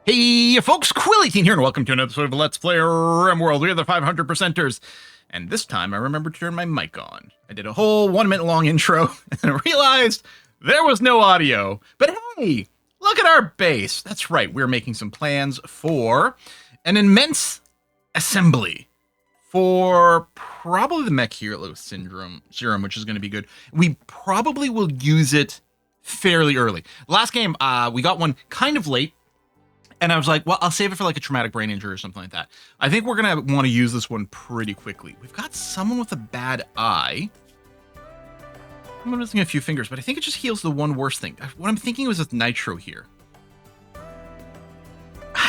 Hey folks, Quill18 here, and welcome to another episode of Let's Play RimWorld. We are the 500%ers, and this time I remembered to turn my mic on. I did a whole 1 minute long intro, and I realized there was no audio. But hey, look at our base. That's right, we're making some plans for an immense assembly for probably the mech hero serum, which is going to be good. We probably will use it fairly early. Last game, we got one kind of late. And I was like, well, I'll save it for like a traumatic brain injury or something like that. I think we're going to want to use this one pretty quickly. We've got someone with a bad eye. I'm missing a few fingers, but I think it just heals the one worst thing. What I'm thinking was with Nitro here.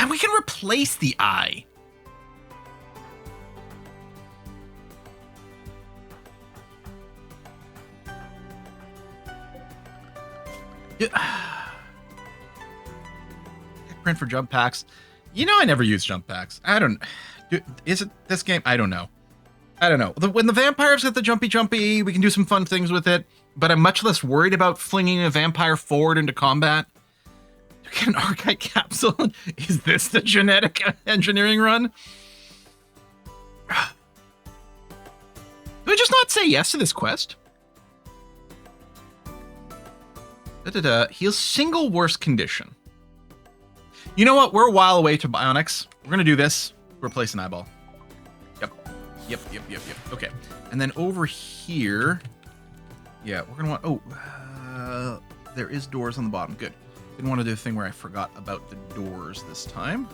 We can replace the eye. Yeah. Print for jump packs. You know, I never use jump packs. I don't. Is it this game? I don't know. I don't know. When the vampires get the jumpy, we can do some fun things with it. But I'm much less worried about flinging a vampire forward into combat. Get an archive capsule. Is this the genetic engineering run? Do I just not say yes to this quest? Heals single worst condition. You know what? We're a while away to Bionics. We're going to do this. Replace an eyeball. Yep. Okay. And then over here... Yeah, we're going to want... there is doors on the bottom. Good. Didn't want to do the thing where I forgot about the doors this time.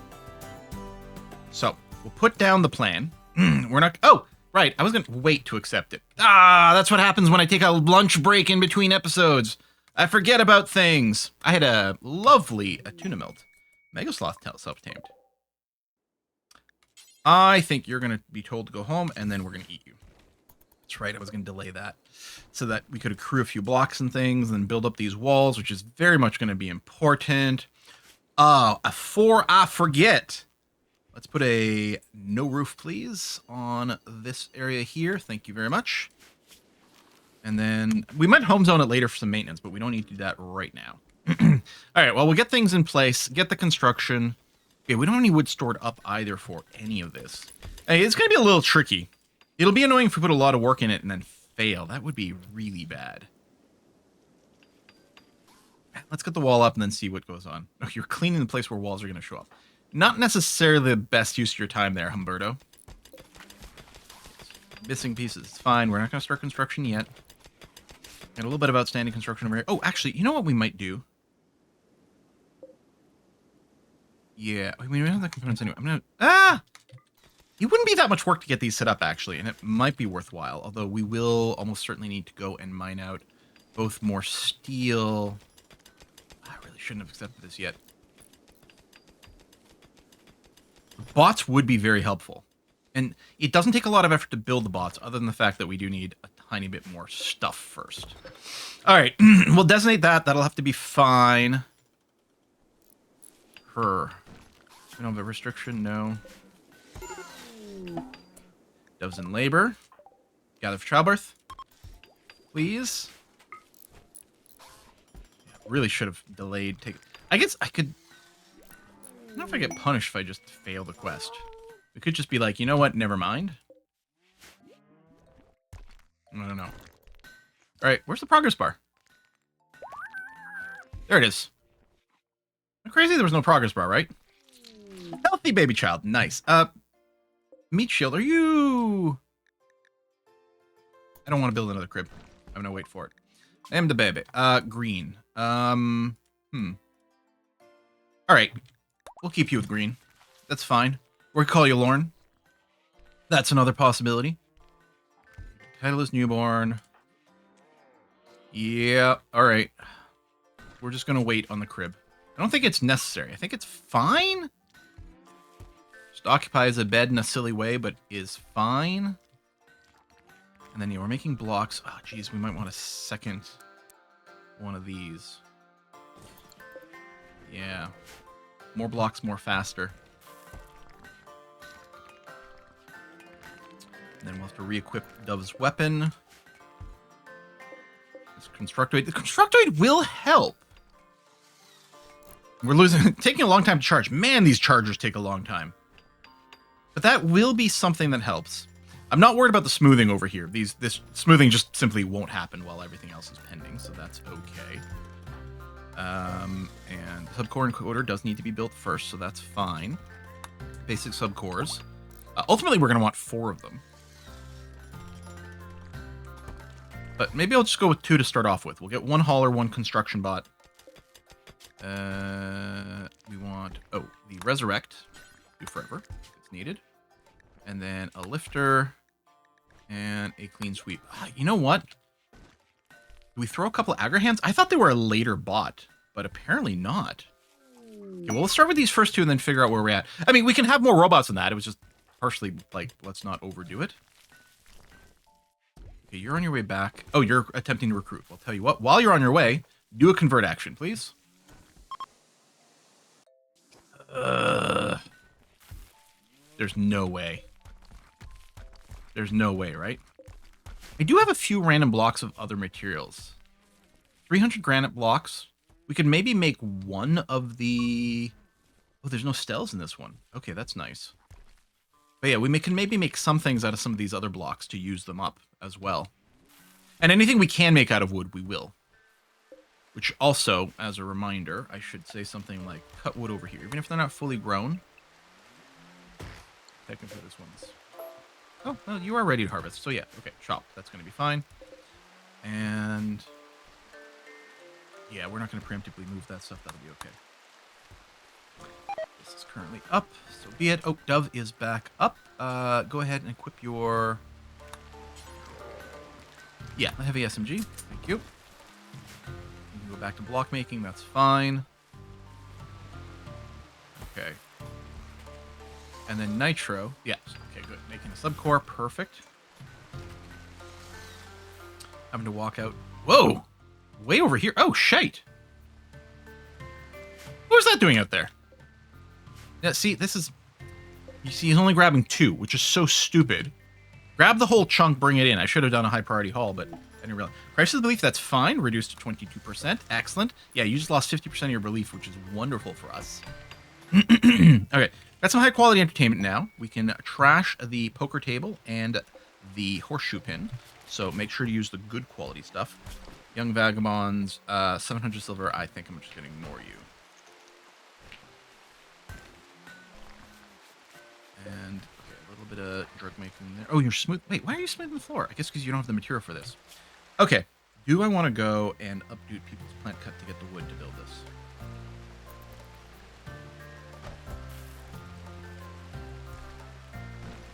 So, we'll put down the plan. We're not... Oh! Right, I was going to wait to accept it. That's what happens when I take a lunch break in between episodes. I forget about things. I had a lovely tuna melt. Mega Sloth self-tamed. I think you're going to be told to go home, and then we're going to eat you. That's right, I was going to delay that. So that we could accrue a few blocks and things, and build up these walls, which is very much going to be important. Before I forget, let's put a no roof, please, on this area here. Thank you very much. And then, we might home zone it later for some maintenance, but we don't need to do that right now. All right, well, we'll get things in place, get the construction. Okay, we don't have any wood stored up either for any of this. Hey, it's going to be a little tricky. It'll be annoying if we put a lot of work in it and then fail. That would be really bad. Let's get the wall up and then see what goes on. Oh, you're cleaning the place where walls are going to show up. Not necessarily the best use of your time there, Humberto. Missing pieces. It's fine. We're not going to start construction yet. Got a little bit of outstanding construction over here. Oh, actually, you know what we might do? Yeah, I mean, we don't have the components anyway. I'm gonna... It wouldn't be that much work to get these set up, actually, and it might be worthwhile. Although we will almost certainly need to go and mine out both more steel... I really shouldn't have accepted this yet. Bots would be very helpful. And it doesn't take a lot of effort to build the bots, other than the fact that we do need a tiny bit more stuff first. All right, we'll designate that. That'll have to be fine. We don't have a restriction, no. Doves in labor. Gather for childbirth. Please. Yeah, really should have delayed. I guess I could... I don't know if I get punished if I just fail the quest. We could just be like, you know what, never mind. I don't know. Alright, where's the progress bar? There it is. Crazy there was no progress bar, right? Healthy baby child. Nice. Meat shield, are you... I don't want to build another crib. I'm gonna wait for it. I am the baby. Green. Alright. We'll keep you with green. That's fine. Or we call you Lorne. That's another possibility. Title is newborn. Yeah, alright. We're just gonna wait on the crib. I don't think it's necessary. I think it's fine. Just occupies a bed in a silly way, but is fine. And then, yeah, we're making blocks. Oh, geez, we might want a second one of these. Yeah. More blocks, more faster. And then we'll have to re-equip Dove's weapon. This constructoid. The constructoid will help. We're losing, taking a long time to charge. Man, these chargers take a long time. But that will be something that helps. I'm not worried about the smoothing over here. This smoothing just simply won't happen while everything else is pending, so that's okay. And subcore encoder does need to be built first, so that's fine. Basic subcores. Ultimately, we're going to want 4 of them. But maybe I'll just go with 2 to start off with. We'll get 1 hauler, 1 construction bot. We want, the resurrect. Do forever, if it's needed. And then a lifter and a clean sweep. You know what? Do we throw a couple of aggro hands? I thought they were a later bot, but apparently not. Okay, well, let's start with these first 2 and then figure out where we're at. I mean, we can have more robots than that. It was just partially like, let's not overdo it. Okay, you're on your way back. Oh, you're attempting to recruit. I'll tell you what, while you're on your way, do a convert action, please. There's no way. There's no way, right? I do have a few random blocks of other materials. 300 granite blocks. We could maybe make 1 of the... Oh, there's no stels in this one. Okay, that's nice. But yeah, we can maybe make some things out of some of these other blocks to use them up as well. And anything we can make out of wood, we will. Which also, as a reminder, I should say something like cut wood over here. Even if they're not fully grown. Technically this one's... Oh, well, you are ready to harvest. So yeah, okay, chop. That's going to be fine. And... yeah, we're not going to preemptively move that stuff. That'll be okay. This is currently up, so be it. Oh, Dove is back up. Go ahead and equip your... yeah, the heavy SMG. Thank you. You can go back to block making. That's fine. Okay. And then Nitro. Yes. Okay, good. Making a subcore. Perfect. Having to walk out. Whoa! Way over here. Oh, shite. What was that doing out there? Yeah, see, this is... you see, he's only grabbing 2, which is so stupid. Grab the whole chunk, bring it in. I should have done a high priority haul, but I didn't realize. Crisis of Belief, that's fine. Reduced to 22%. Excellent. Yeah, you just lost 50% of your belief, which is wonderful for us. Okay, got some high quality entertainment now. We can trash the poker table and the horseshoe pin. So make sure to use the good quality stuff. Young Vagabonds, 700 silver. I think I'm just going to ignore you. And okay, a little bit of drug making there. Oh, you're smooth. Wait, why are you smoothing the floor? I guess because you don't have the material for this. Okay, do I want to go and updo people's plant cut to get the wood to build this?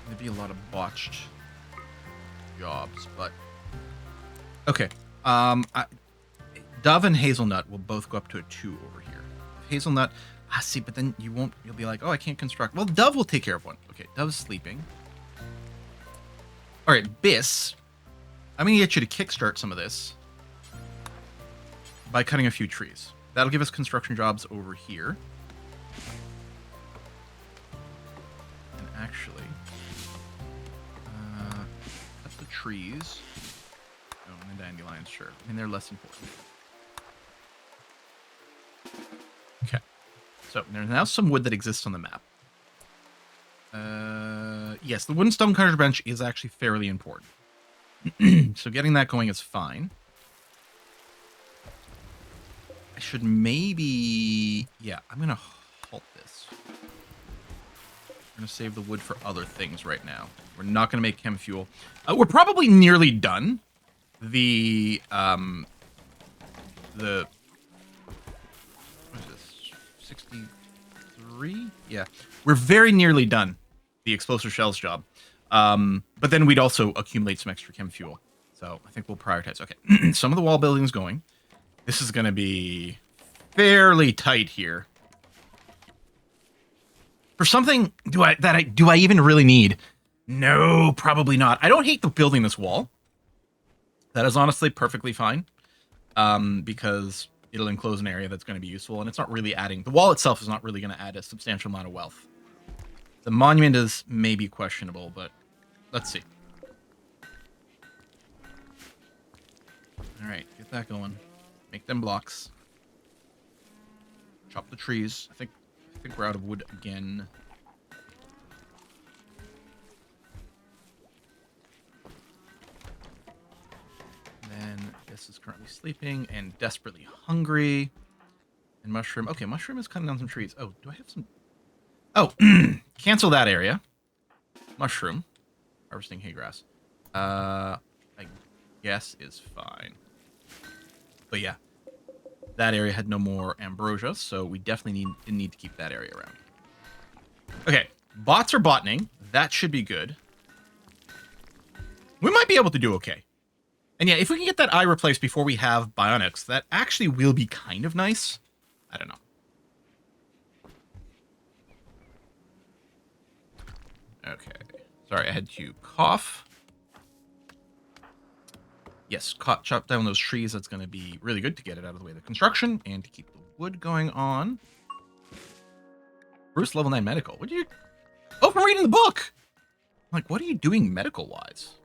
There'd be a lot of botched jobs, but okay. Dove and Hazelnut will both go up to a 2 over here. Hazelnut, see, but then you won't. You'll be like, oh, I can't construct. Well, Dove will take care of 1. Okay, Dove's sleeping. All right, Biss. I'm gonna get you to kickstart some of this by cutting a few trees. That'll give us construction jobs over here. And actually, cut the trees. Oh, and the dandelions, sure. I mean, they're less important. Okay. So, there's now some wood that exists on the map. Yes, the wooden stone cutter bench is actually fairly important. So getting that going is fine. I should maybe... yeah, I'm going to halt this. I'm going to save the wood for other things right now. We're not going to make chem fuel. We're probably nearly done. The... what is this? 63? Yeah. We're very nearly done. The explosive shells job. But then we'd also accumulate some extra chem fuel. So I think we'll prioritize. Okay. Some of the wall building's going. This is going to be fairly tight here. For something, do I even really need? No, probably not. I don't hate the building this wall. That is honestly perfectly fine. Because it'll enclose an area that's going to be useful, and it's not really adding... the wall itself is not really going to add a substantial amount of wealth. The monument is maybe questionable, but let's see. All right, get that going. Make them blocks. chop the trees. I think we're out of wood again. Then this is currently sleeping and desperately hungry. And mushroom. Okay, mushroom is cutting down some trees. Oh, do I have some? Oh, cancel that area. Mushroom. Harvesting hay grass. I guess is fine. But yeah, that area had no more ambrosia, so we definitely need to keep that area around. Okay, bots are botning. That should be good. We might be able to do okay. And yeah, if we can get that eye replaced before we have bionics, that actually will be kind of nice. I don't know. Okay. Sorry, I had to cough. Yes, chop down those trees. That's going to be really good to get it out of the way of the construction and to keep the wood going on. Bruce, level 9 medical. What are you... Oh, from reading the book! I'm like, what are you doing medical-wise?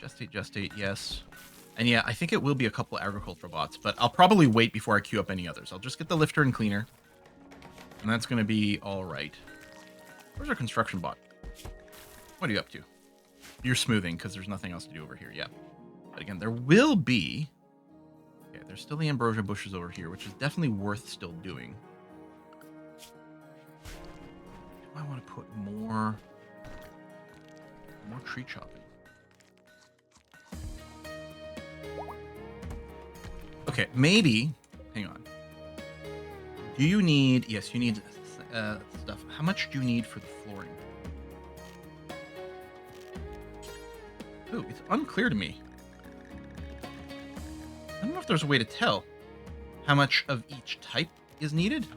Gestate, yes. And yeah, I think it will be a couple of agricultural bots, but I'll probably wait before I queue up any others. I'll just get the lifter and cleaner. And that's going to be all right. Where's our construction bot? What are you up to? You're smoothing because there's nothing else to do over here yet. But again, there will be... Okay, there's still the ambrosia bushes over here, which is definitely worth still doing. Do I want to put more tree chopping? Okay, maybe... Hang on. Do you need... Yes, you need stuff. How much do you need for the flooring? Ooh, it's unclear to me. I don't know if there's a way to tell how much of each type is needed.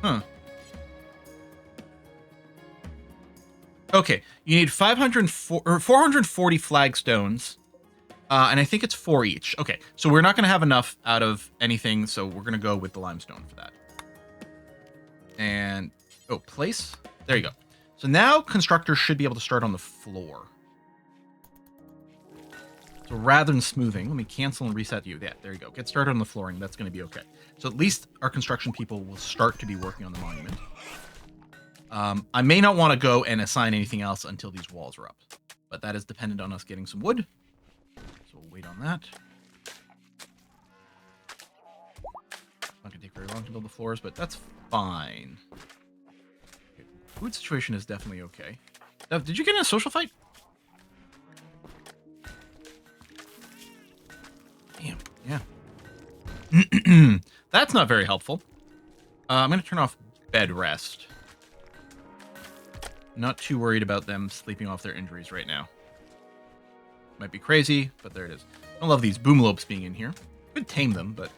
Huh. Okay, you need 440 flagstones. And I think it's 4 each. Okay, so we're not going to have enough out of anything, so we're going to go with the limestone for that. And, oh, place. There you go. So now constructors should be able to start on the floor. So rather than smoothing, let me cancel and reset you. Yeah, there you go. Get started on the flooring. That's going to be okay. So at least our construction people will start to be working on the monument. I may not want to go and assign anything else until these walls are up. But that is dependent on us getting some wood. So we'll wait on that. Not going to take very long to build the floors, but that's fine. Okay. Food situation is definitely okay. Did you get in a social fight? Damn, yeah. That's not very helpful. I'm going to turn off bed rest. Not too worried about them sleeping off their injuries right now. Might be crazy, but there it is. I love these boomlopes being in here. Could tame them, but...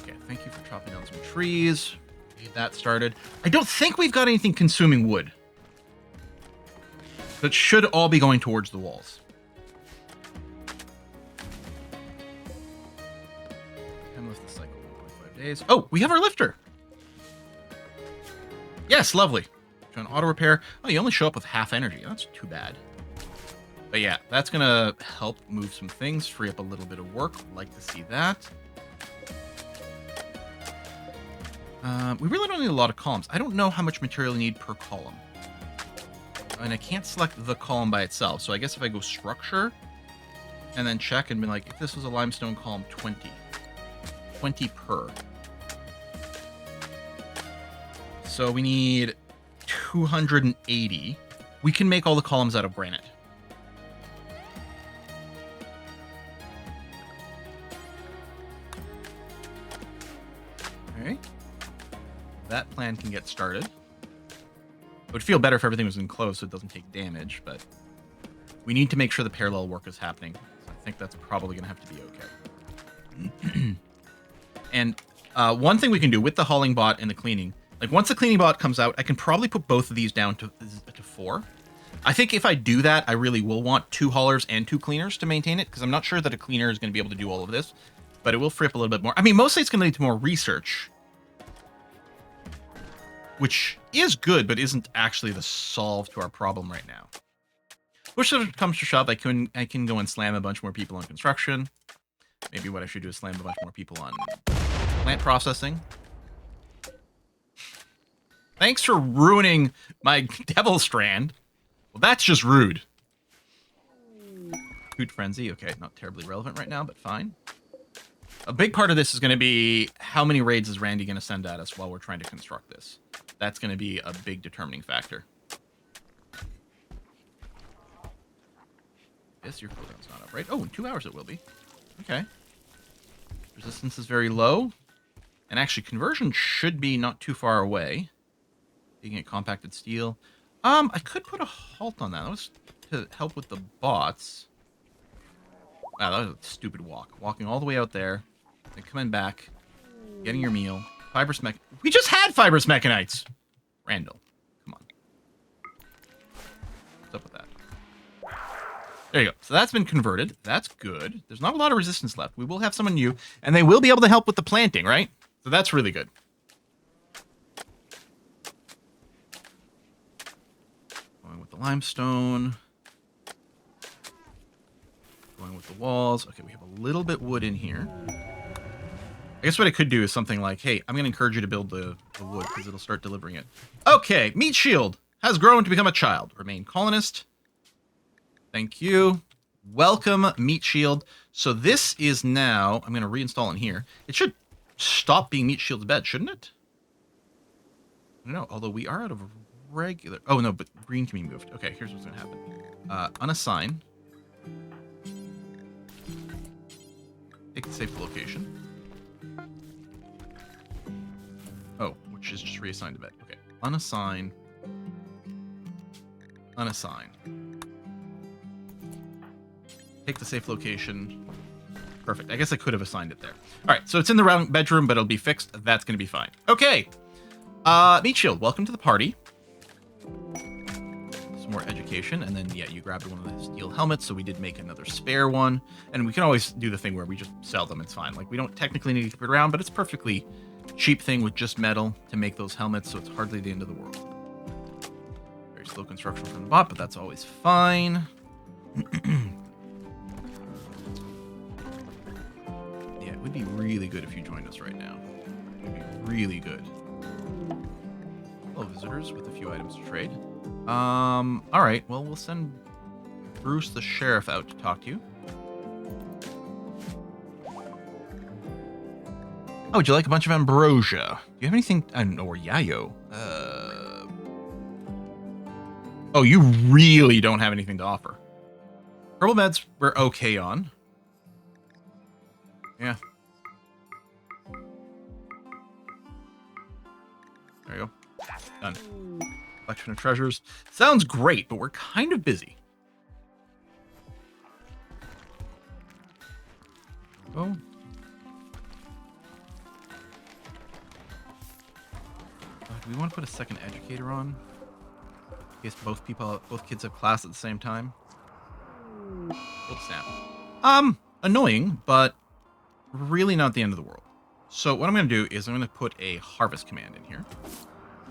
Okay, thank you for chopping down some trees. Get that started. I don't think we've got anything consuming wood. But should all be going towards the walls. And lift the cycle 1.5 days. Oh, we have our lifter! Yes, lovely. An auto repair. Oh, you only show up with half energy. That's too bad. But yeah, that's going to help move some things, free up a little bit of work. Like to see that. We really don't need a lot of columns. I don't know how much material you need per column. And I can't select the column by itself. So I guess if I go structure and then check and be like, if this was a limestone column, 20. 20 per. So we need 280. We can make all the columns out of granite. Alright. That plan can get started. It would feel better if everything was enclosed so it doesn't take damage, but we need to make sure the parallel work is happening. So I think that's probably going to have to be okay. And one thing we can do with the hauling bot and the cleaning, like once the cleaning bot comes out, I can probably put both of these down to 4. I think if I do that, I really will want 2 haulers and 2 cleaners to maintain it, because I'm not sure that a cleaner is going to be able to do all of this, but it will free up a little bit more. I mean, mostly it's going to lead to more research. which is good, but isn't actually the solve to our problem right now. Push comes to shove, I can go and slam a bunch more people on construction. Maybe what I should do is slam a bunch more people on plant processing. Thanks for ruining my devil strand. Well, that's just rude. Hoot Frenzy. Okay, not terribly relevant right now, but fine. A big part of this is going to be how many raids is Randy going to send at us while we're trying to construct this. That's going to be a big determining factor. Yes, your cooldown's not up, right? Oh, in 2 hours it will be. Okay. Resistance is very low. And actually, conversion should be not too far away. You can get compacted steel. I could put a halt on that. That was to help with the bots. Wow, that was a stupid walk. Walking all the way out there, then coming back, getting your meal. Fibrous mech. We just had fibrous mechanites! Randall, come on. What's up with that? There you go. So that's been converted. That's good. There's not a lot of resistance left. We will have someone new, and they will be able to help with the planting, right? So that's really good. Going with the limestone. Going with the walls. Okay, we have a little bit wood in here. I guess what I could do is something like, hey, I'm going to encourage you to build the wood because it'll start delivering it. Okay, Meat Shield has grown to become a child. Remain colonist. Thank you. Welcome, Meat Shield. So this is now, I'm going to reinstall in here. It should stop being Meat Shield's bed, shouldn't it? I don't know, although we are out of regular... Oh, no, but green can be moved. Okay, here's what's going to happen. Unassign. Take the safe location. Oh, which is just reassigned to bed. Okay, unassign. Unassign. Take the safe location. Perfect. I guess I could have assigned it there. All right, so it's in the round bedroom, but it'll be fixed. That's going to be fine. Okay. Meat Shield, welcome to the party. Some more education, and then, yeah, you grabbed one of the steel helmets, so we did make another spare one. And we can always do the thing where we just sell them. It's fine. Like, we don't technically need to keep it around, but it's a perfectly cheap thing with just metal to make those helmets, so it's hardly the end of the world. Very slow construction from the bot, but that's always fine. Yeah, it would be really good if you joined us right now. It would be really good. Hello, visitors, with a few items to trade. All right, well, we'll send Bruce the sheriff out to talk to you. Oh, would you like a bunch of ambrosia? Do you have anything? Or yayo? Oh, you really don't have anything to offer. Herbal meds we're okay on. Yeah. There you go. Done. Collection of treasures. Sounds great, but we're kind of busy. Oh. Do we want to put a second educator on? In case both kids have class at the same time. Old snap. Annoying, but really not the end of the world. So what I'm going to do is I'm going to put a harvest command in here.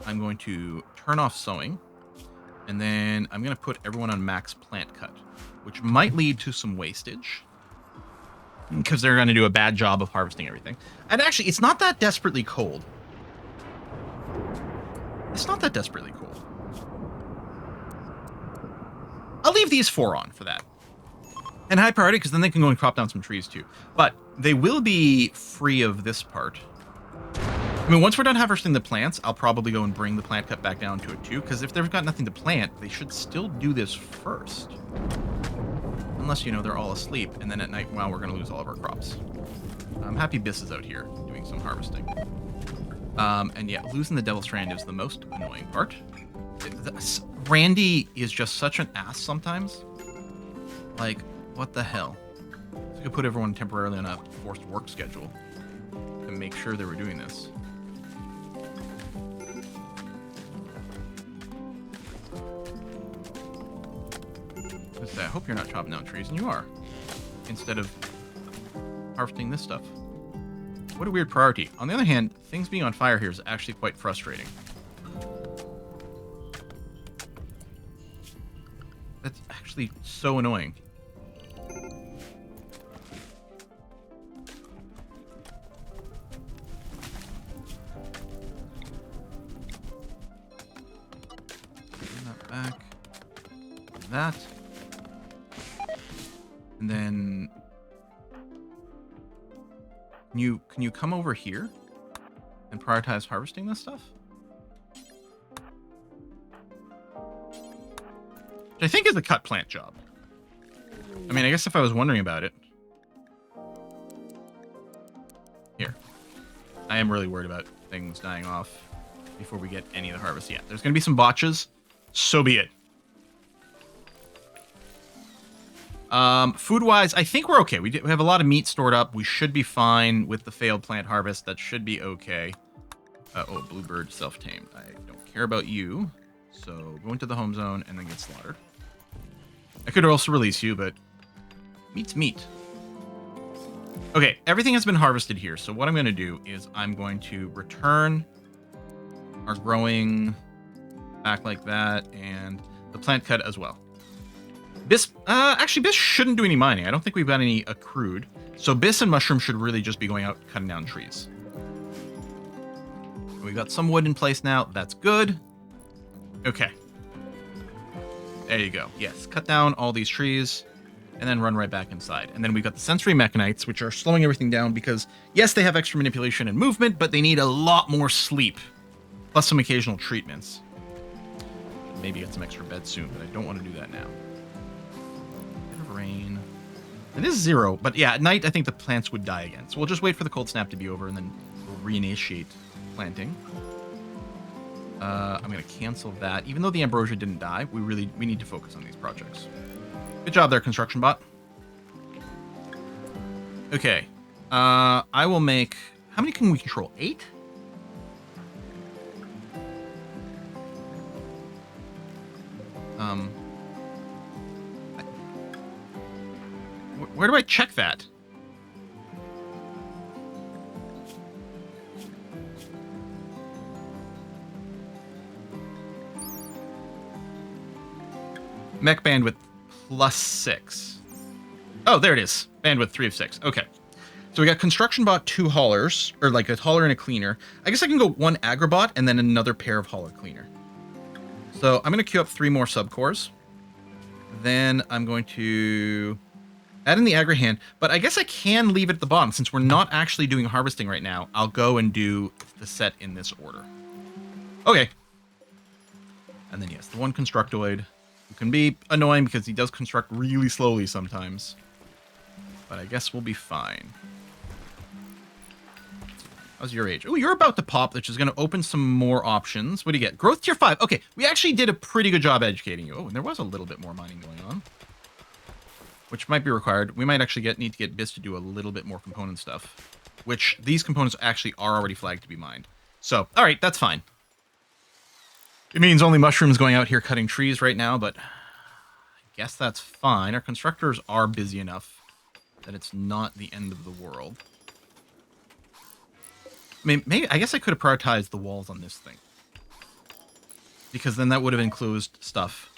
I'm going to turn off sowing, and then I'm going to put everyone on max plant cut, which might lead to some wastage because they're going to do a bad job of harvesting everything. And actually, it's not that desperately cold. It's not that desperately cold. I'll leave these 4 on for that. And high priority, because then they can go and crop down some trees too. But they will be free of this part. I mean, once we're done harvesting the plants, I'll probably go and bring the plant cut back down to a 2, because if they've got nothing to plant, they should still do this first. Unless, you know, they're all asleep, and then at night, well, we're going to lose all of our crops. Happy Biss is out here doing some harvesting. And yeah, losing the Devil Strand is the most annoying part. Randy is just such an ass sometimes. Like, what the hell? I could put everyone temporarily on a forced work schedule to make sure they were doing this. I hope you're not chopping down trees, and you are. Instead of harvesting this stuff. What a weird priority. On the other hand, things being on fire here is actually quite frustrating. That's actually so annoying. Bring that back. That. And then can you come over here and prioritize harvesting this stuff? Which I think is the cut plant job. I mean, I guess if I was wondering about it. Here. I am really worried about things dying off before we get any of the harvest. Yeah, there's going to be some botches. So be it. Food-wise, I think we're okay. We have a lot of meat stored up. We should be fine with the failed plant harvest. That should be okay. Oh, bluebird self-tamed. I don't care about you. So go into the home zone and then get slaughtered. I could also release you, but meat's meat. Okay, everything has been harvested here. So what I'm going to do is I'm going to return our growing back like that and the plant cut as well. Actually, Bis shouldn't do any mining. I don't think we've got any accrued. So Bis and Mushroom should really just be going out cutting down trees. We've got some wood in place now. That's good. Okay. There you go. Yes, cut down all these trees and then run right back inside. And then we've got the sensory mechanites, which are slowing everything down because, yes, they have extra manipulation and movement, but they need a lot more sleep, plus some occasional treatments. Maybe get some extra beds soon, but I don't want to do that now. Rain. It is 0, but yeah, at night I think the plants would die again. So we'll just wait for the cold snap to be over and then we'll reinitiate planting. I'm going to cancel that. Even though the ambrosia didn't die, we need to focus on these projects. Good job there, construction bot. Okay. I will make... How many can we control? 8? Where do I check that? Mech bandwidth +6. Oh, there it is. Bandwidth 3 of 6. Okay. So we got construction bot, 2 haulers, or like a hauler and a cleaner. I guess I can go 1 agrobot and then another pair of hauler cleaner. So I'm going to queue up 3 more subcores. Then I'm going to add in the agri hand, but I guess I can leave it at the bottom since we're not actually doing harvesting right now. I'll go and do the set in this order. Okay. And then yes, the 1 constructoid, who can be annoying because he does construct really slowly sometimes. But I guess we'll be fine. How's your age? Oh, you're about to pop, which is going to open some more options. What do you get? Growth tier 5. Okay, we actually did a pretty good job educating you. Oh, and there was a little bit more mining going on, which might be required. We might actually need to get Biz to do a little bit more component stuff, which these components actually are already flagged to be mined. So, all right, that's fine. It means only mushrooms going out here cutting trees right now, but I guess that's fine. Our constructors are busy enough that it's not the end of the world. I mean, maybe I guess I could have prioritized the walls on this thing, because then that would have enclosed stuff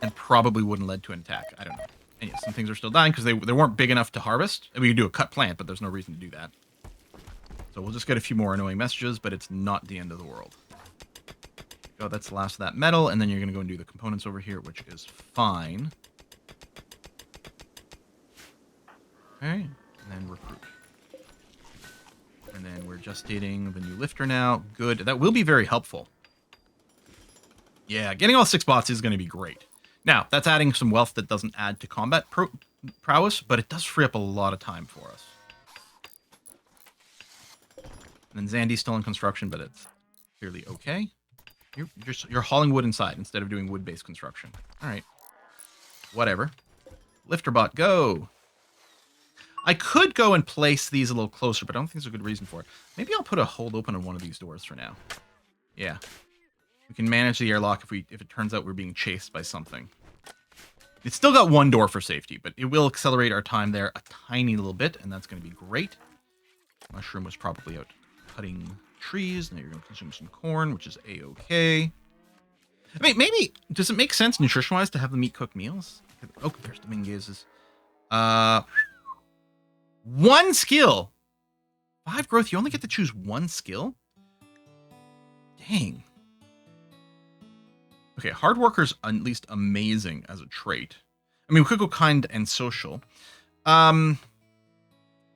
and probably wouldn't led to an attack. I don't know. And yes, some things are still dying because they weren't big enough to harvest. We could do a cut plant, but there's no reason to do that. So we'll just get a few more annoying messages, but it's not the end of the world. Oh, that's the last of that metal, and then you're going to go and do the components over here, which is fine. Okay, and then recruit. And then we're just dating the new lifter now. Good. That will be very helpful. Yeah, getting all 6 bots is going to be great. Now, that's adding some wealth that doesn't add to combat prowess, but it does free up a lot of time for us. And then Zandy's still in construction, but it's clearly okay. You're hauling wood inside instead of doing wood-based construction. All right. Whatever. Lifter bot, go. I could go and place these a little closer, but I don't think there's a good reason for it. Maybe I'll put a hold open on one of these doors for now. Yeah. We can manage the airlock if it turns out we're being chased by something. It's still got 1 door for safety, but it will accelerate our time there a tiny little bit, and that's going to be great. Mushroom was probably out cutting trees. Now you're going to consume some corn, which is A-okay. I mean, maybe, does it make sense nutrition-wise to have them eat cooked meals? Oh, there's Dominguez's. 1 skill. 5 growth, you only get to choose 1 skill? Dang. Okay, hard worker's at least amazing as a trait. I mean, we could go kind and social. I'm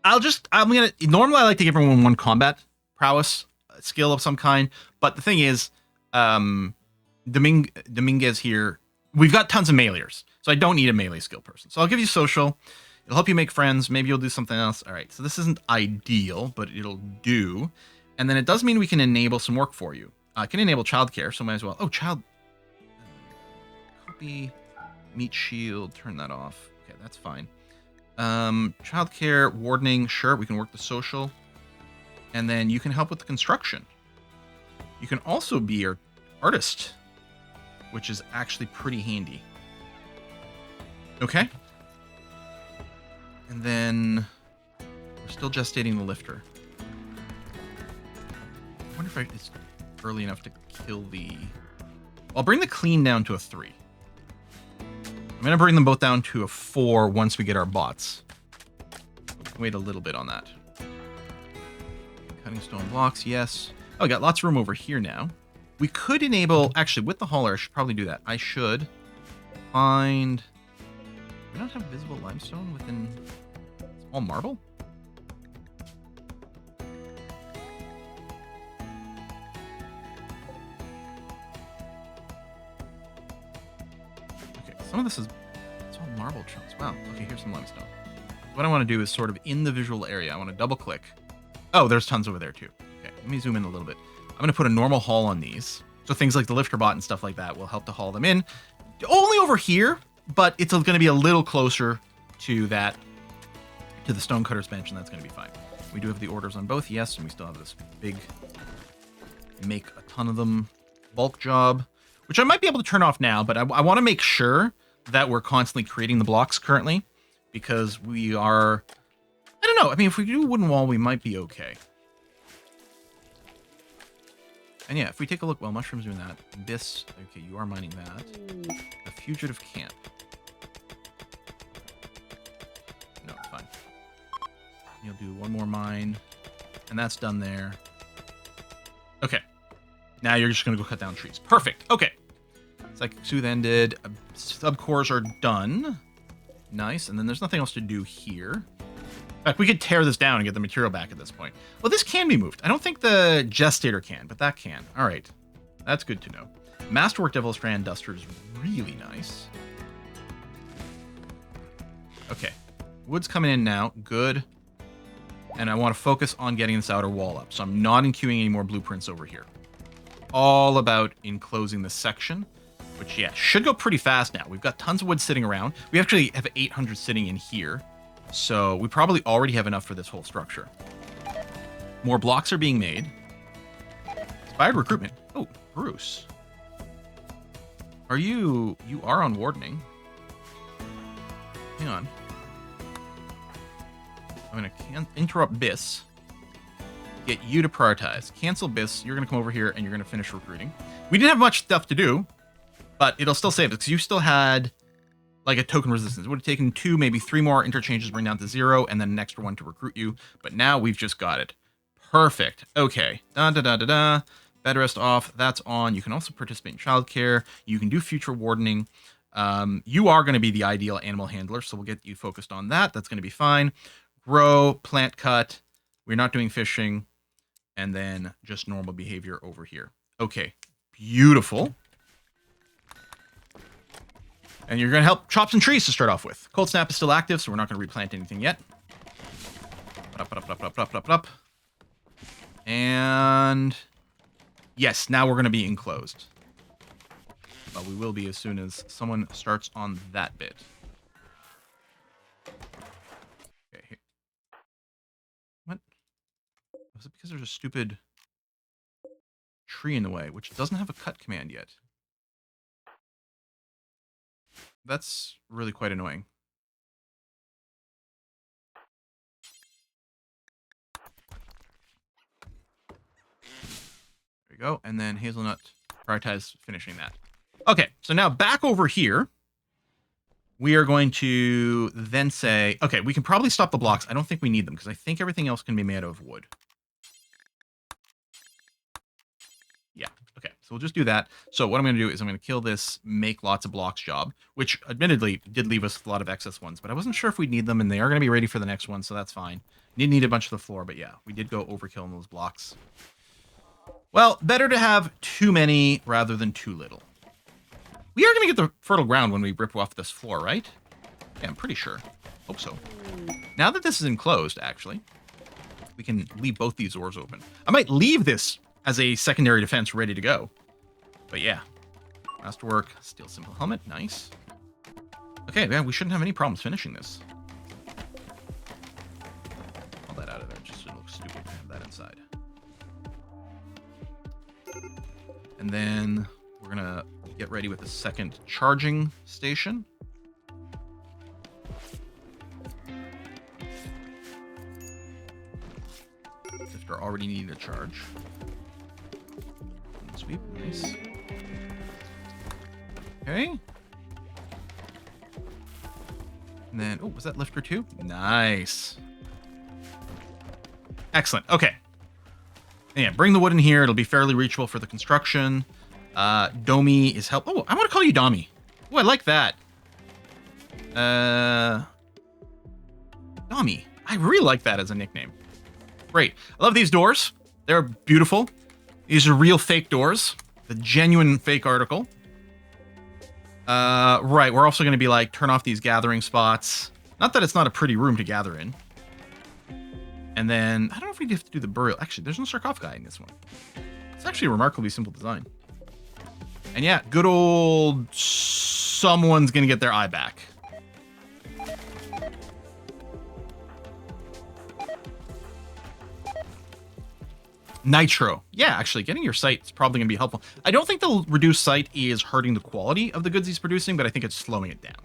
gonna, normally I like to give everyone 1 combat prowess skill of some kind, but the thing is, Dominguez here, we've got tons of meleeers, so I don't need a melee skill person. So I'll give you social. It'll help you make friends. Maybe you'll do something else. All right, so this isn't ideal, but it'll do. And then it does mean we can enable some work for you. I can enable childcare, so might as well. Oh, copy, meat shield, turn that off. Okay, that's fine. Childcare, wardening, sure, we can work the social. And then you can help with the construction. You can also be your artist, which is actually pretty handy. Okay. And then we're still gestating the lifter. I wonder if it's early enough to kill the... I'll bring the clean down to a 3. I'm going to bring them both down to a 4 once we get our bots. Wait a little bit on that. Cutting stone blocks, yes. Oh, we got lots of room over here now. We could enable... Actually, with the hauler, I should probably do that. I should find... We don't have visible limestone within small marble? Okay, some of this is... It's all marble chunks. Wow. Okay, here's some limestone. What I want to do is sort of in the visual area. I want to double click. Oh, there's tons over there too. Okay, let me zoom in a little bit. I'm going to put a normal haul on these. So things like the lifter bot and stuff like that will help to haul them in. Only over here, but it's going to be a little closer to that, to the Stonecutter's bench, and that's going to be fine. We do have the orders on both, yes, and we still have this big make a ton of them bulk job, which I might be able to turn off now, but I want to make sure that we're constantly creating the blocks currently, because we are, I don't know, I mean, if we do wooden wall, we might be okay. And yeah, if we take a look, well, mushrooms doing that. This, okay, you are mining that. A fugitive camp. No, it's fine. You'll do 1 more mine, and that's done there. Okay. Now you're just going to go cut down trees. Perfect. Okay. It's like Soothe ended. Subcores are done. Nice. And then there's nothing else to do here. In fact, we could tear this down and get the material back at this point. Well, this can be moved. I don't think the Gestator can, but that can. All right. That's good to know. Masterwork Devil Strand Duster is really nice. Okay. Wood's coming in now. Good. And I want to focus on getting this outer wall up. So I'm not enqueuing any more blueprints over here. All about enclosing this section, which, yeah, should go pretty fast now. We've got tons of wood sitting around. We actually have 800 sitting in here. So we probably already have enough for this whole structure. More blocks are being made. Inspired recruitment. Oh, Bruce. Are you... You are on wardening. Hang on. I'm going to interrupt Biss. Get you to prioritize. Cancel Biss. You're going to come over here and you're going to finish recruiting. We didn't have much stuff to do, but it'll still save it because you still had like a token resistance. It would have taken 2, maybe 3 more interchanges to bring down to 0, and then an extra 1 to recruit you. But now we've just got it. Perfect. Okay. Da-da-da-da-da. Bed rest off. That's on. You can also participate in childcare. You can do future wardening. You are going to be the ideal animal handler, so we'll get you focused on that. That's going to be fine. Grow, plant cut. We're not doing fishing. And then just normal behavior over here. Okay. Beautiful. And you're going to help chop some trees to start off with. Cold Snap is still active, so we're not going to replant anything yet. Up. And yes, now we're going to be enclosed. But we will be as soon as someone starts on that bit. Okay. Here. What? Was it because there's a stupid tree in the way, which doesn't have a cut command yet? That's really quite annoying. There we go. And then Hazelnut, prioritize finishing that. Okay, so now back over here, we are going to then say, okay, we can probably stop the blocks. I don't think we need them because I think everything else can be made out of wood. Yeah, okay, so we'll just do that. So what I'm going to do is I'm going to kill this make lots of blocks job, which admittedly did leave us a lot of excess ones, but I wasn't sure if we'd need them, and they are going to be ready for the next one, so that's fine. Didn't need a bunch of the floor, but yeah, we did go overkill in those blocks. Well, better to have too many rather than too little. We are going to get the fertile ground when we rip off this floor, right? Yeah, I'm pretty sure. Hope so. Now that this is enclosed, actually, we can leave both these doors open. I might leave this as a secondary defense ready to go. But yeah. Masterwork, steel simple helmet, nice. Okay, yeah, we shouldn't have any problems finishing this. All that out of there, just it looks stupid to have that inside. And then we're gonna get ready with the second charging station. Lifter already needing a charge. Sweep, nice. Okay. And then, oh, was that lifter too? Nice. Excellent. Okay. Yeah, bring the wood in here. It'll be fairly reachable for the construction. Domi is help. Oh, I want to call you Domi. Oh, I like that. Domi. I really like that as a nickname. Great. I love these doors. They're beautiful. These are real fake doors. The genuine fake article. Right. We're also going to be like, turn off these gathering spots. Not that it's not a pretty room to gather in. And then, I don't know if we have to do the burial. Actually, there's no sarcophagi in this one. It's actually a remarkably simple design. And yeah, good old someone's going to get their eye back. Nitro. Yeah, actually, getting your sight is probably going to be helpful. I don't think the reduced sight is hurting the quality of the goods he's producing, but I think it's slowing it down.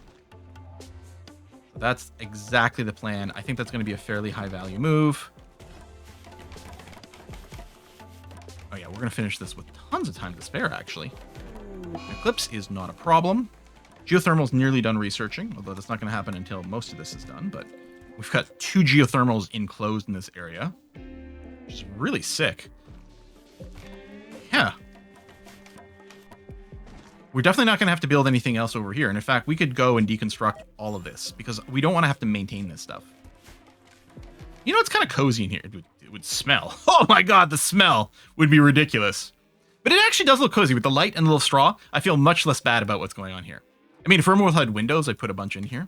That's exactly the plan. I think that's going to be a fairly high value move. Oh yeah, we're going to finish this with tons of time to spare, actually. Eclipse is not a problem. Geothermal's nearly done researching, although that's not going to happen until most of this is done, but we've got 2 geothermals enclosed in this area, which is really sick. Yeah. We're definitely not going to have to build anything else over here. And in fact, we could go and deconstruct all of this because we don't want to have to maintain this stuff. You know, it's kind of cozy in here. It would smell. Oh my God, the smell would be ridiculous. But it actually does look cozy with the light and the little straw. I feel much less bad about what's going on here. I mean, if RimWorld had windows, I'd put a bunch in here.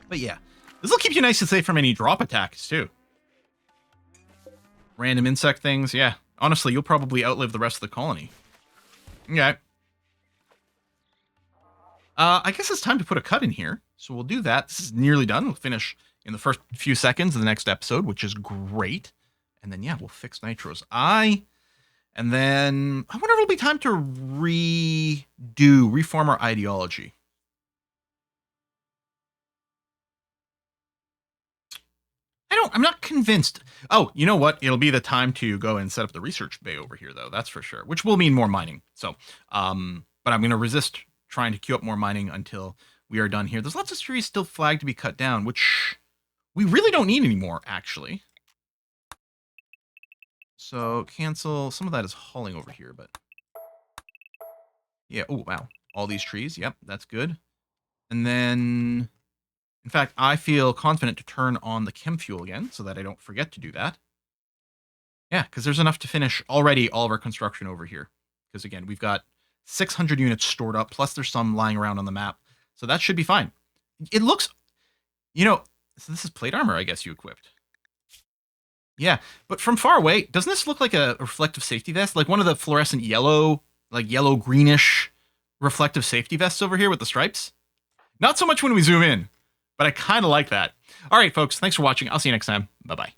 But yeah, this will keep you nice and safe from any drop attacks too. Random insect things. Yeah, honestly, you'll probably outlive the rest of the colony. Okay. I guess it's time to put a cut in here. So we'll do that. This is nearly done. We'll finish in the first few seconds of the next episode, which is great. And then, yeah, we'll fix Nitro's eye. And then I wonder if it'll be time to reform our ideology. I'm not convinced. Oh, you know what? It'll be the time to go and set up the research bay over here, though. That's for sure, which will mean more mining. So, but I'm going to resist trying to queue up more mining until we are done here. There's lots of trees still flagged to be cut down, which we really don't need anymore, actually. So cancel. Some of that is hauling over here, but yeah. Oh, wow. All these trees. Yep, that's good. And then, in fact, I feel confident to turn on the chem fuel again so that I don't forget to do that. Yeah, because there's enough to finish already all of our construction over here. Because again, we've got 600 units stored up, plus there's some lying around on the map. So that should be fine. It looks, you know, so this is plate armor, I guess you equipped. Yeah, but from far away, doesn't this look like a reflective safety vest? Like one of the fluorescent yellow, like yellow-greenish reflective safety vests over here with the stripes? Not so much when we zoom in, but I kind of like that. All right, folks, thanks for watching. I'll see you next time. Bye-bye.